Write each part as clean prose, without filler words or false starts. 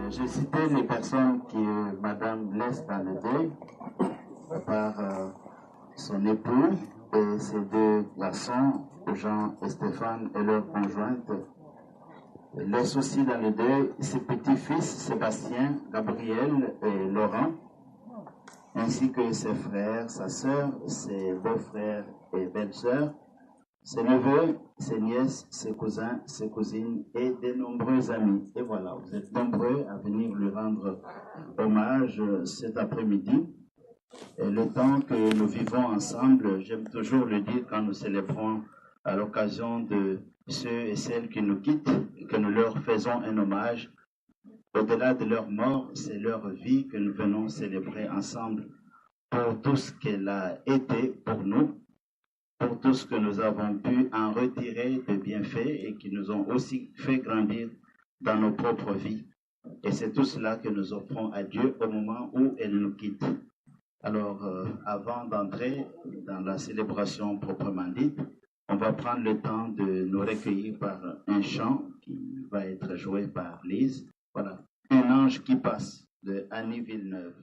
J'ai cité les personnes que Madame laisse dans le deuil par son époux et ses deux garçons, Jean et Stéphane, et leur conjointe. Elle laisse aussi dans le deuil ses petits-fils, Sébastien, Gabriel et Laurent, ainsi que ses frères, sa sœur, ses beaux-frères et belles-sœurs, ses neveux, ses nièces, ses cousins, ses cousines et de nombreux amis. Et voilà, vous êtes nombreux à venir lui rendre hommage cet après-midi. Et le temps que nous vivons ensemble, j'aime toujours le dire quand nous célébrons à l'occasion de ceux et celles qui nous quittent, que nous leur faisons un hommage. Au-delà de leur mort, c'est leur vie que nous venons célébrer ensemble pour tout ce qu'elle a été pour nous, pour tout ce que nous avons pu en retirer de bienfaits et qui nous ont aussi fait grandir dans nos propres vies. Et c'est tout cela que nous offrons à Dieu au moment où elle nous quitte. Alors, avant d'entrer dans la célébration proprement dite, on va prendre le temps de nous recueillir par un chant qui va être joué par Lise. Voilà, Un ange qui passe de Annie Villeneuve.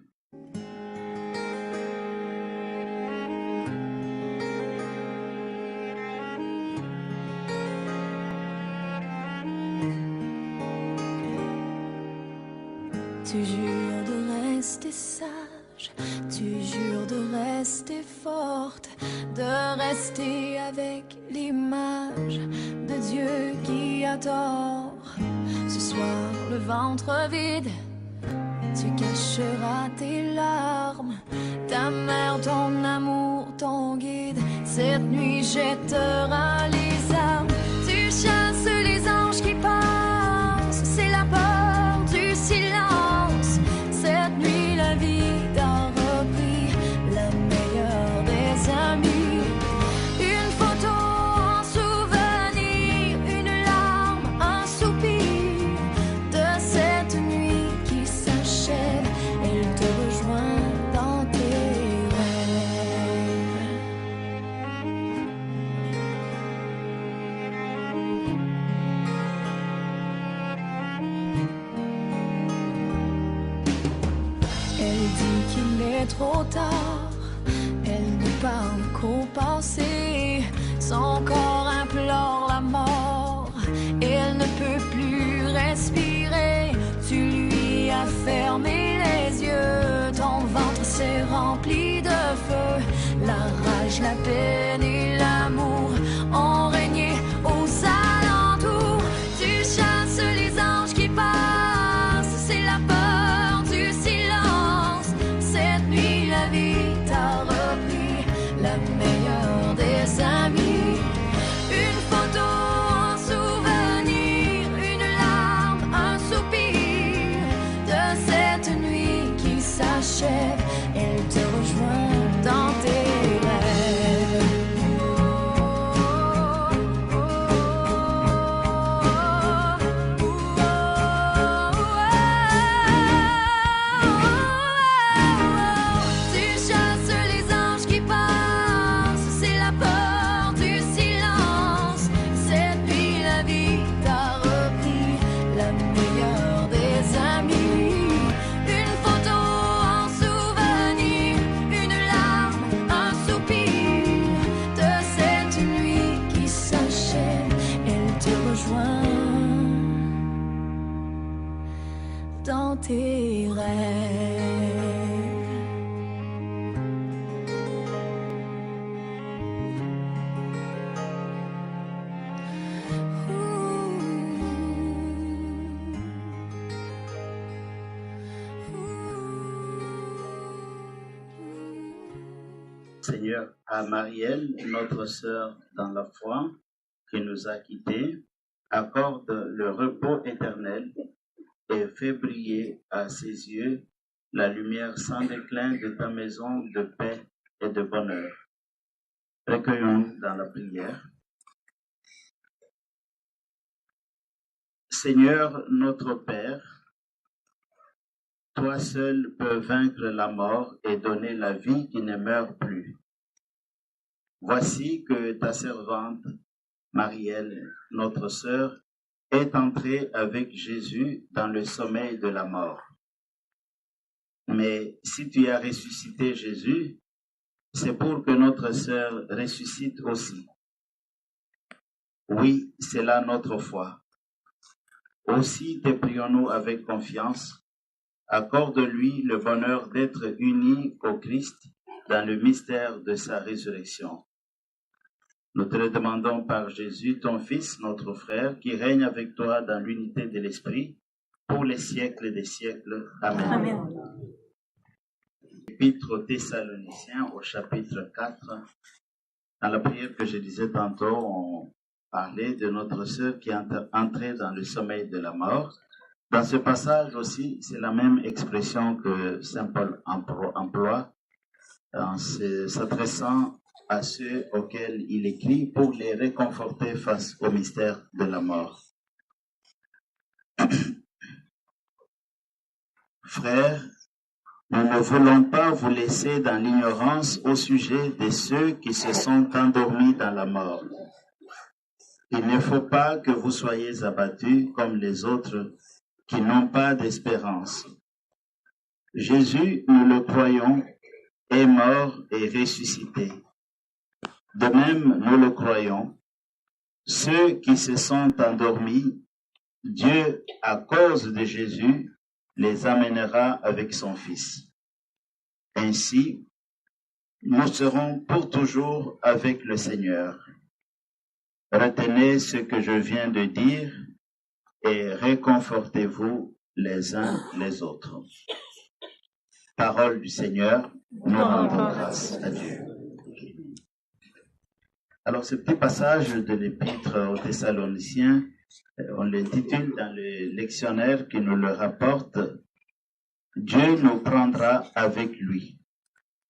Tu jures de rester sage, tu jures de rester forte, de rester avec l'image de Dieu qui a tort. Ce soir, le ventre vide, tu cacheras tes larmes, ta mère, ton amour, ton guide. Cette nuit, jettera les armes, tu chasses les anges qui passent, c'est la peur du silence. Cette nuit, la vie t'a repris, la meilleure des amies. Une photo, un souvenir, une larme, un soupir de cette nuit qui s'achève. Elle te rejoint dans tes rêves. Elle dit qu'il est trop tard, elle ne parle qu'au passé. Son corps implore la mort, elle ne peut plus respirer. Tu lui as fermé les yeux, ton ventre s'est rempli de feu. La rage, la peine et l'amour ont régné aux alentours. Tu chasses les anges qui passent, c'est la peur du silence. Cette nuit, la vie t'a repris, la meilleure des amies. Une photo, un souvenir, une larme, un soupir de cette nuit qui s'achève. Elle te rejoint dans tes rêves. Tu chasses les anges qui passent, c'est la peur du silence. Cette nuit, la vie t'a repris, la meilleure des amies. Une photo, un souvenir, une larme, un soupir de cette nuit qui s'achève. Elle te rejoint dans tes rêves. Seigneur, à Marielle, notre sœur dans la foi, qui nous a quittés, accorde le repos éternel et fais briller à ses yeux la lumière sans déclin de ta maison de paix et de bonheur. Recueillons dans la prière. Seigneur notre Père, toi seul peux vaincre la mort et donner la vie qui ne meurt plus. Voici que ta servante, Marielle, notre sœur, est entré avec Jésus dans le sommeil de la mort. Mais si tu as ressuscité Jésus, c'est pour que notre sœur ressuscite aussi. Oui, c'est là notre foi. Aussi te prions-nous avec confiance. Accorde-lui le bonheur d'être uni au Christ dans le mystère de sa résurrection. Nous te le demandons par Jésus, ton Fils, notre frère, qui règne avec toi dans l'unité de l'Esprit, pour les siècles des siècles. Amen. Amen. Épître aux Thessaloniciens au chapitre 4. Dans la prière que je disais tantôt, on parlait de notre sœur qui est entrée dans le sommeil de la mort. Dans ce passage aussi, c'est la même expression que saint Paul emploie en s'adressant à ceux auxquels il écrit pour les réconforter face au mystère de la mort. Frères, nous ne voulons pas vous laisser dans l'ignorance au sujet de ceux qui se sont endormis dans la mort. Il ne faut pas que vous soyez abattus comme les autres qui n'ont pas d'espérance. Jésus, nous le croyons, est mort et ressuscité. De même, nous le croyons, ceux qui se sont endormis, Dieu, à cause de Jésus, les amènera avec son Fils. Ainsi, nous serons pour toujours avec le Seigneur. Retenez ce que je viens de dire et réconfortez-vous les uns les autres. Parole du Seigneur, nous rendons grâce à Dieu. Alors, ce petit passage de l'Épître aux Thessaloniciens, on l'intitule dans le lectionnaire qui nous le rapporte, Dieu nous prendra avec lui.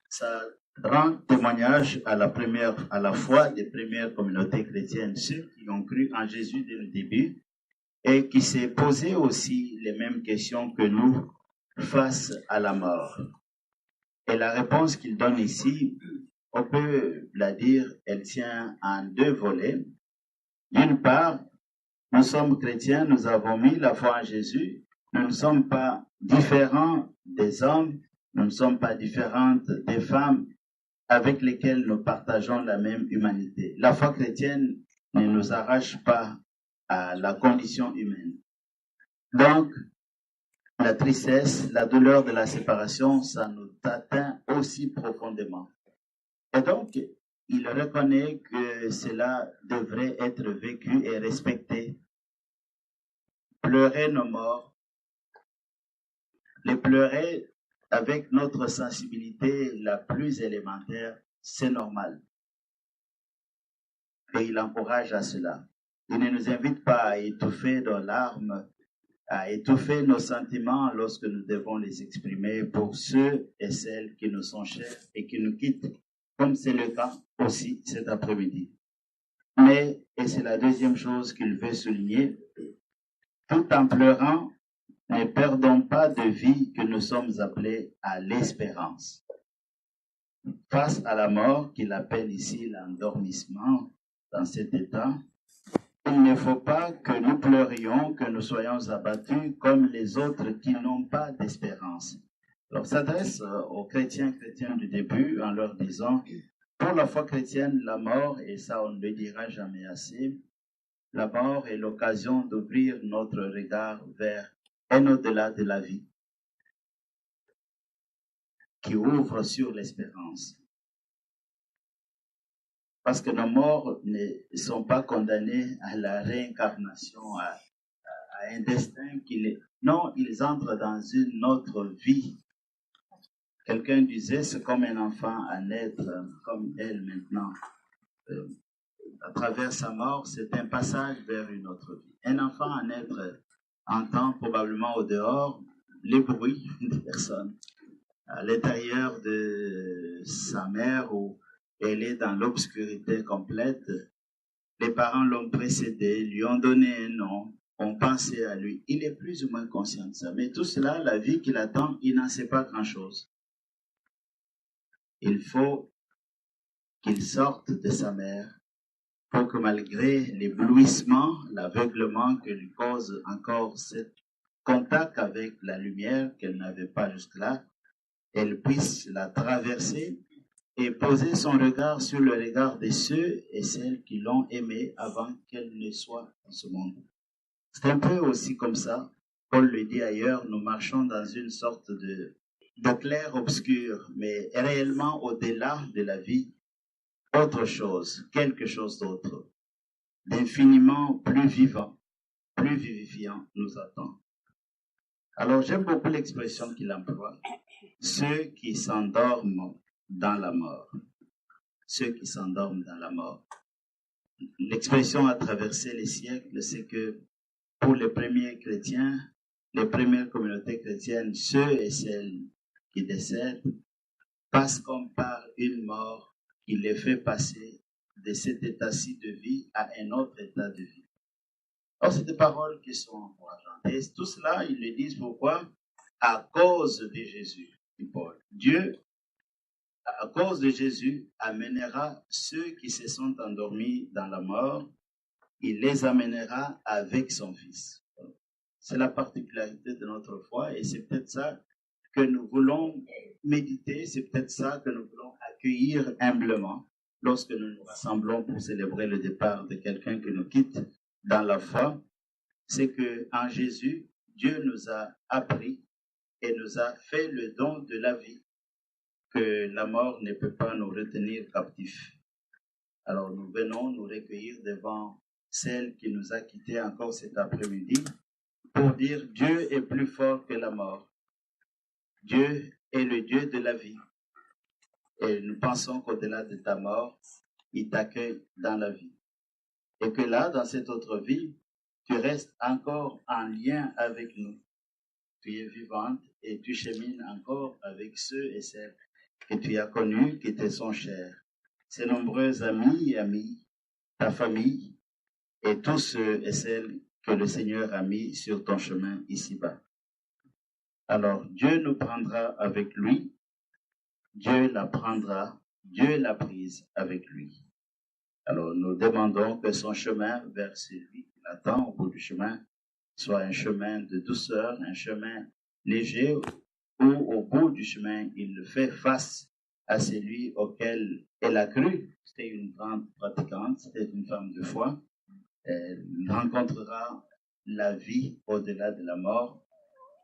Ça rend témoignage à la foi des premières communautés chrétiennes, ceux qui ont cru en Jésus dès le début et qui s'est posé aussi les mêmes questions que nous face à la mort. Et la réponse qu'il donne ici, on peut la dire, elle tient en deux volets. D'une part, nous sommes chrétiens, nous avons mis la foi en Jésus, nous ne sommes pas différents des hommes, nous ne sommes pas différentes des femmes avec lesquelles nous partageons la même humanité. La foi chrétienne ne nous arrache pas à la condition humaine. Donc, la tristesse, la douleur de la séparation, ça nous atteint aussi profondément. Et donc, il reconnaît que cela devrait être vécu et respecté. Pleurer nos morts, les pleurer avec notre sensibilité la plus élémentaire, c'est normal. Et il encourage à cela. Il ne nous invite pas à étouffer nos larmes, à étouffer nos sentiments lorsque nous devons les exprimer pour ceux et celles qui nous sont chers et qui nous quittent, comme c'est le cas aussi cet après-midi. Mais, et c'est la deuxième chose qu'il veut souligner, tout en pleurant, ne perdons pas de vue que nous sommes appelés à l'espérance. Face à la mort, qu'il appelle ici l'endormissement dans cet état, il ne faut pas que nous pleurions, que nous soyons abattus comme les autres qui n'ont pas d'espérance. Alors, s'adresse aux chrétiens du début en leur disant, pour la foi chrétienne, la mort, et ça on ne le dira jamais assez, la mort est l'occasion d'ouvrir notre regard vers un au-delà de la vie, qui ouvre sur l'espérance. Parce que nos morts ne sont pas condamnés à la réincarnation, à un destin Non, ils entrent dans une autre vie. Quelqu'un disait, c'est comme un enfant à naître, comme elle maintenant. À travers sa mort, c'est un passage vers une autre vie. Un enfant à naître entend probablement au dehors les bruits des personnes. À l'intérieur de sa mère où elle est dans l'obscurité complète, les parents l'ont précédé, lui ont donné un nom, ont pensé à lui. Il est plus ou moins conscient de ça. Mais tout cela, la vie qu'il attend, il n'en sait pas grand-chose. Il faut qu'il sorte de sa mère pour que malgré l'éblouissement, l'aveuglement que lui cause encore ce contact avec la lumière qu'elle n'avait pas jusque-là, elle puisse la traverser et poser son regard sur le regard de ceux et celles qui l'ont aimée avant qu'elle ne soit dans ce monde. C'est un peu aussi comme ça, Paul le dit ailleurs, nous marchons dans une sorte de clair-obscur, mais réellement au-delà de la vie, autre chose, quelque chose d'autre, d'infiniment plus vivant, plus vivifiant nous attend. Alors j'aime beaucoup l'expression qu'il emploie, ceux qui s'endorment dans la mort. Ceux qui s'endorment dans la mort. L'expression a traversé les siècles, c'est que pour les premiers chrétiens, les premières communautés chrétiennes, ceux et celles qui décèdent passent comme par une mort qui les fait passer de cet état-ci de vie à un autre état de vie. Alors, c'est des paroles qui sont encourageantes. Et tout cela, ils le disent pourquoi? À cause de Jésus, dit Paul. Dieu, à cause de Jésus, amènera ceux qui se sont endormis dans la mort, il les amènera avec son Fils. C'est la particularité de notre foi et c'est peut-être ça que nous voulons méditer, c'est peut-être ça que nous voulons accueillir humblement lorsque nous nous rassemblons pour célébrer le départ de quelqu'un qui nous quitte dans la foi. C'est que en Jésus, Dieu nous a appris et nous a fait le don de la vie, que la mort ne peut pas nous retenir captifs. Alors nous venons nous recueillir devant celle qui nous a quittés encore cet après-midi pour dire Dieu est plus fort que la mort. Dieu est le Dieu de la vie. Et nous pensons qu'au-delà de ta mort, il t'accueille dans la vie. Et que là, dans cette autre vie, tu restes encore en lien avec nous. Tu es vivante et tu chemines encore avec ceux et celles que tu as connus, qui te sont chers. Ces nombreux amis et amies, ta famille et tous ceux et celles que le Seigneur a mis sur ton chemin ici-bas. Alors, Dieu nous prendra avec lui, Dieu la prendra, Dieu l'a prise avec lui. Alors, nous demandons que son chemin vers celui qui l'attend au bout du chemin soit un chemin de douceur, un chemin léger, où au bout du chemin, il fait face à celui auquel elle a cru. C'était une grande pratiquante, c'était une femme de foi. Elle rencontrera la vie au-delà de la mort,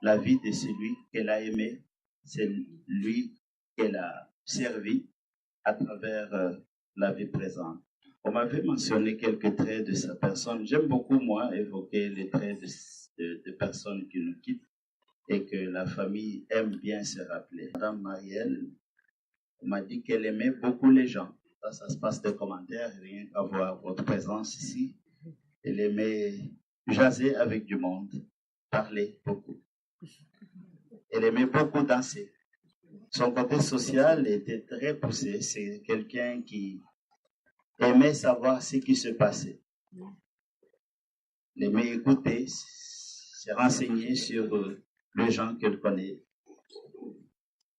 la vie de celui qu'elle a aimé, c'est lui qu'elle a servi à travers la vie présente. On m'avait mentionné quelques traits de sa personne. J'aime beaucoup, moi, évoquer les traits de personnes qui nous quittent et que la famille aime bien se rappeler. Madame Marielle m'a dit qu'elle aimait beaucoup les gens. Ça se passe de commentaires, rien qu'à voir votre présence ici. Elle aimait jaser avec du monde, parler beaucoup. Elle aimait beaucoup danser. Son côté social était très poussé. C'est quelqu'un qui aimait savoir ce qui se passait. Elle aimait écouter, se renseigner sur les gens qu'elle connaît.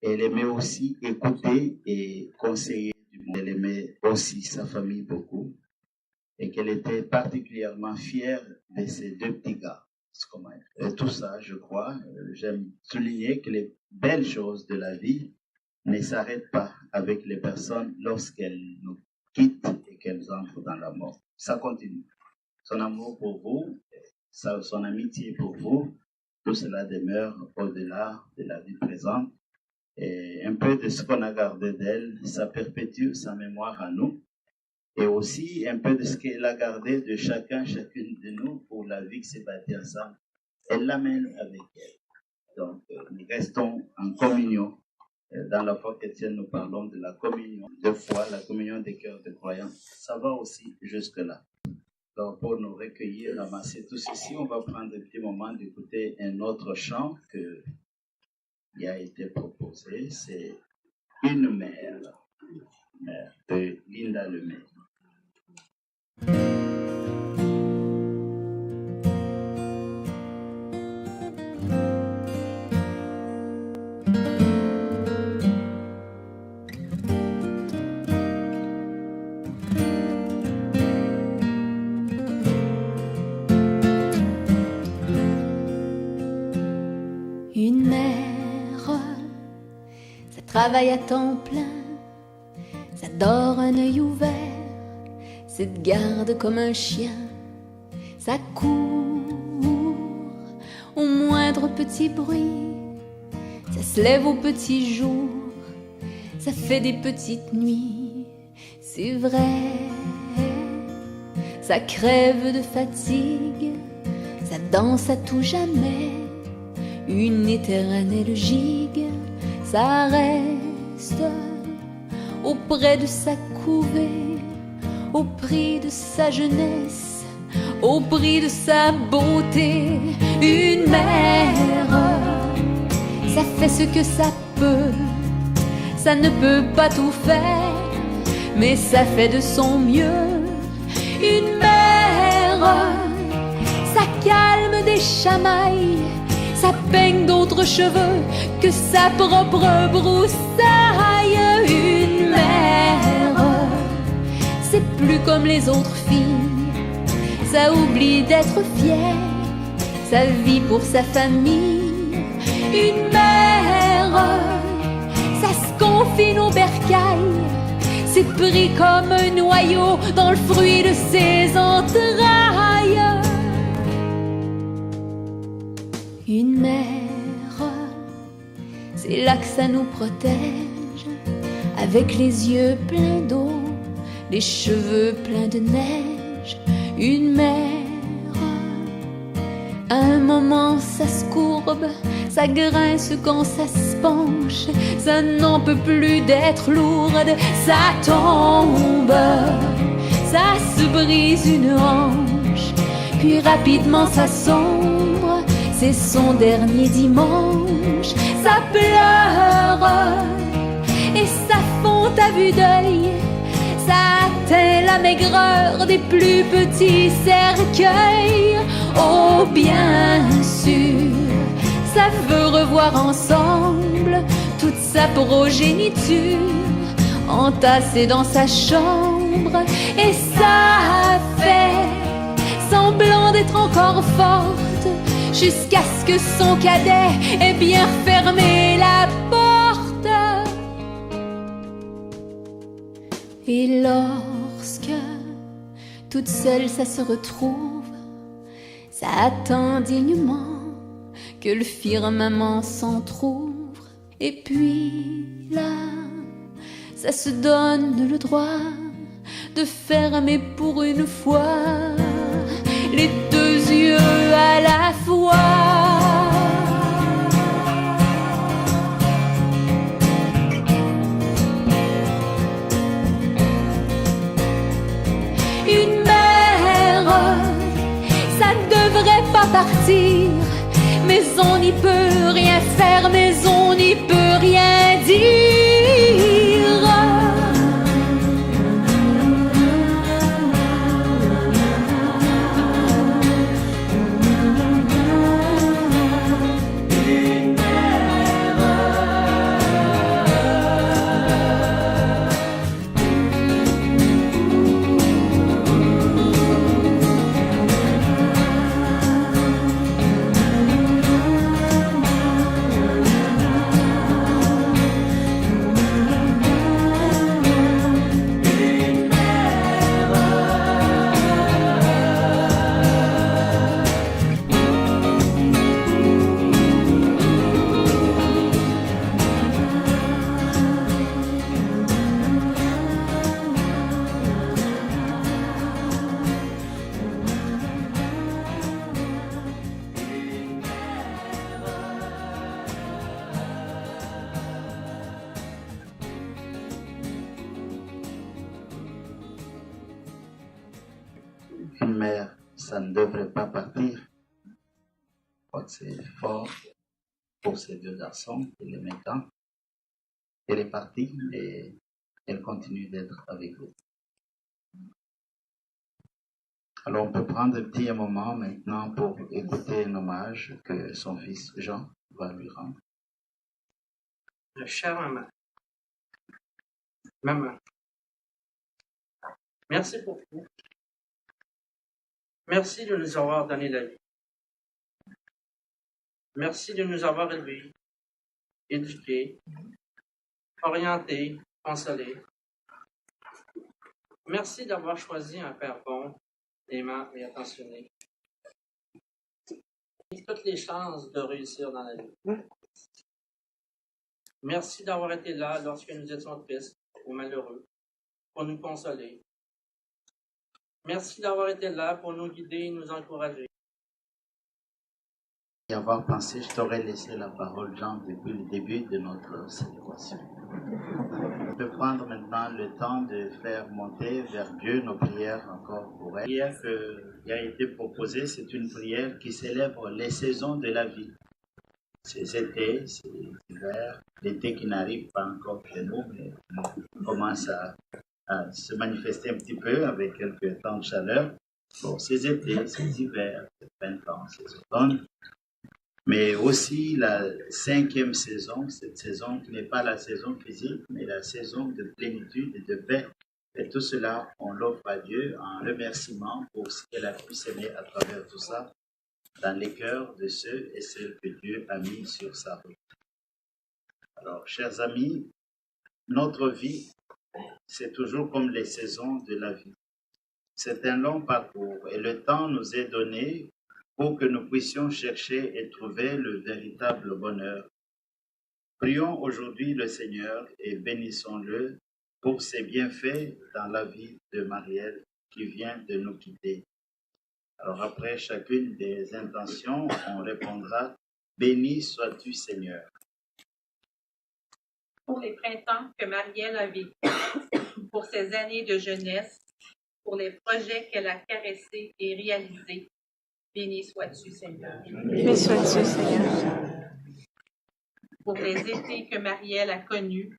Elle aimait aussi écouter et conseiller du monde. Elle aimait aussi sa famille beaucoup. Et qu'elle était particulièrement fière de ces deux petits gars. Et tout ça, je crois, j'aime souligner que les belles choses de la vie ne s'arrêtent pas avec les personnes lorsqu'elles nous quittent et qu'elles entrent dans la mort. Ça continue. Son amour pour vous, son amitié pour vous, tout cela demeure au-delà de la vie présente. Et un peu de ce qu'on a gardé d'elle, ça perpétue sa mémoire à nous. Et aussi un peu de ce qu'elle a gardé de chacune de nous pour la vie qui s'est bâtie ensemble. Elle l'amène avec elle. Donc, nous restons en communion. Dans la foi chrétienne, nous parlons de la communion de foi, la communion des cœurs de croyants. Ça va aussi jusque-là. Donc, pour nous recueillir, ramasser tout ceci, on va prendre un petit moment d'écouter un autre chant qui a été proposé. C'est Une mère de Linda Lemay. travaille à temps plein, ça dort un œil ouvert, ça te garde comme un chien, ça court au moindre petit bruit, ça se lève au petit jour, ça fait des petites nuits, c'est vrai, ça crève de fatigue, ça danse à tout jamais, une éternelle gigue, ça reste auprès de sa couvée, au prix de sa jeunesse, au prix de sa beauté. Une mère, ça fait ce que ça peut, ça ne peut pas tout faire, mais ça fait de son mieux. Une mère, ça calme des chamailles, ça peigne d'autres cheveux que sa propre broussaille. Une mère, c'est plus comme les autres filles, ça oublie d'être fière, ça vit pour sa famille. Une mère, ça se confine au bercail, c'est pris comme un noyau dans le fruit de ses entrailles. Une mère, c'est là que ça nous protège, avec les yeux pleins d'eau, les cheveux pleins de neige. Une mère, à un moment ça se courbe, ça grince quand ça se penche, ça n'en peut plus d'être lourde, ça tombe, ça se brise une hanche, puis rapidement ça sombre, c'est son dernier dimanche. Ça pleure et ça fond à vue d'œil, ça atteint la maigreur des plus petits cercueils. Oh bien sûr, ça veut revoir ensemble toute sa progéniture entassée dans sa chambre, et ça fait semblant d'être encore forte jusqu'à ce que son cadet ait bien fermé la porte. Et lorsque toute seule ça se retrouve, ça attend dignement que le firmament s'entr'ouvre, et puis là, ça se donne le droit de fermer pour une fois les deux yeux à la fois. Une mère, ça devrait pas partir, mais on n'y peut rien faire, mais on n'y peut rien dire. Une mère, ça ne devrait pas partir. Je crois que c'est fort pour ces deux garçons, il est maintenant. Elle est partie et elle continue d'être avec vous. Alors on peut prendre un petit moment maintenant pour écouter un hommage que son fils Jean va lui rendre. Chère maman, merci pour tout. Merci de nous avoir donné la vie. Merci de nous avoir élevés, éduqués, orienter, consoler. Merci d'avoir choisi un Père bon, aimant et attentionné. Et toutes les chances de réussir dans la vie. Merci d'avoir été là lorsque nous étions tristes ou malheureux, pour nous consoler. Merci d'avoir été là pour nous guider et nous encourager. Y avoir pensé, je t'aurais laissé la parole, Jean, depuis le début de notre célébration. Je peux prendre maintenant le temps de faire monter vers Dieu nos prières encore pour elle. La prière qui a été proposée, c'est une prière qui célèbre les saisons de la vie. Ces étés, ces hivers, l'été qui n'arrive pas encore chez nous, mais commence à se manifester un petit peu avec quelques temps de chaleur. Bon, ces étés, ces hivers, ces printemps, ces automnes, mais aussi la 5e saison, cette saison qui n'est pas la saison physique, mais la saison de plénitude et de paix. Et tout cela, on l'offre à Dieu en remerciement pour ce qu'elle a pu s'aimer à travers tout ça, dans les cœurs de ceux et celles que Dieu a mis sur sa route. Alors, chers amis, notre vie, c'est toujours comme les saisons de la vie. C'est un long parcours et le temps nous est donné pour que nous puissions chercher et trouver le véritable bonheur. Prions aujourd'hui le Seigneur et bénissons-le pour ses bienfaits dans la vie de Marielle qui vient de nous quitter. Alors après chacune des intentions, on répondra « Béni sois-tu Seigneur ». Pour les printemps que Marielle a vécus, pour ses années de jeunesse, pour les projets qu'elle a caressés et réalisés, béni sois-tu, Seigneur. Béni sois-tu, Seigneur. Pour les étés que Marielle a connus,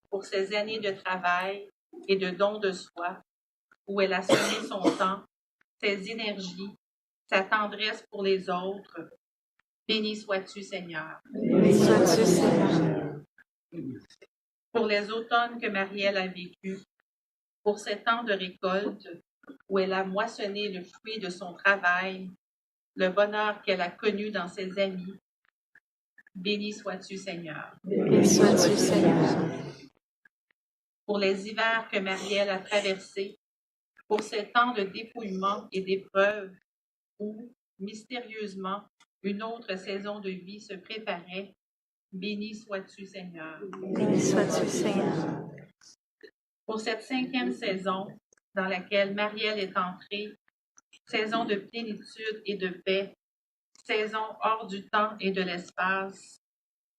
pour ses années de travail et de don de soi, où elle a semé son temps, ses énergies, sa tendresse pour les autres, béni sois-tu, Seigneur. Béni sois-tu, Seigneur. Pour les automnes que Marielle a vécus, pour ces temps de récolte où elle a moissonné le fruit de son travail, le bonheur qu'elle a connu dans ses amis, béni sois-tu, Seigneur. Béni sois-tu, Seigneur. Pour les hivers que Marielle a traversés, pour ces temps de dépouillement et d'épreuve où, mystérieusement, une autre saison de vie se préparait, béni sois-tu, Seigneur. Béni sois-tu, Seigneur. Pour cette 5e saison dans laquelle Marielle est entrée, saison de plénitude et de paix, saison hors du temps et de l'espace,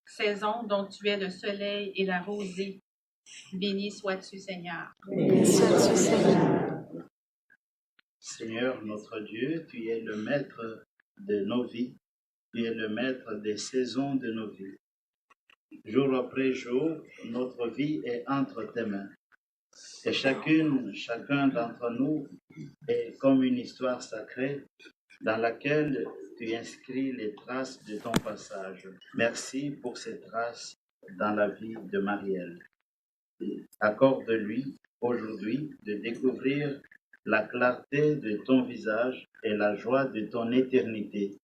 saison dont tu es le soleil et la rosée, béni sois-tu, Seigneur. Béni sois-tu, Seigneur. Seigneur notre Dieu, tu es le maître de nos vies, tu es le maître des saisons de nos vies. Jour après jour, notre vie est entre tes mains. Et chacun d'entre nous est comme une histoire sacrée dans laquelle tu inscris les traces de ton passage. Merci pour ces traces dans la vie de Marielle. Accorde-lui aujourd'hui de découvrir la clarté de ton visage et la joie de ton éternité.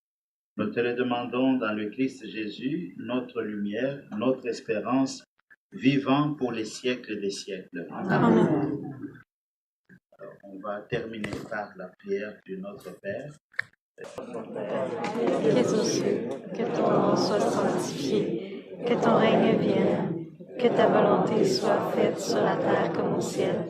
Nous te le demandons dans le Christ Jésus, notre lumière, notre espérance, vivant pour les siècles des siècles. Amen. Alors, on va terminer par la prière de notre Père. Qui es aux cieux, que ton nom soit sanctifié, que ton règne vienne, que ta volonté soit faite sur la terre comme au ciel.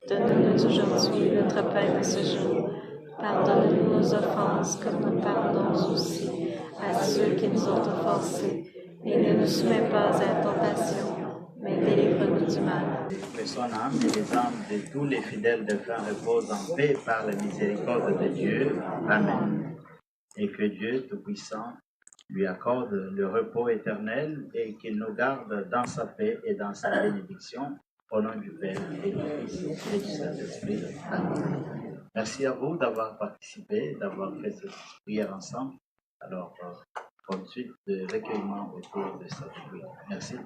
Donne-nous aujourd'hui notre pain de ce jour. Pardonne-nous nos offenses comme nous pardonnons aussi à ceux qui nous ont offensés. Et ne nous soumets pas à la tentation, mais délivre-nous du mal. Que son âme et les âmes de tous les fidèles défunts reposent en paix par la miséricorde de Dieu. Amen. Et que Dieu Tout-Puissant lui accorde le repos éternel et qu'il nous garde dans sa paix et dans sa bénédiction. Au nom du Père et du Fils et du Saint-Esprit. Amen. Merci à vous d'avoir participé, d'avoir fait cette prière ensemble. Alors, bonne suite de recueillement autour de cette prière. Merci.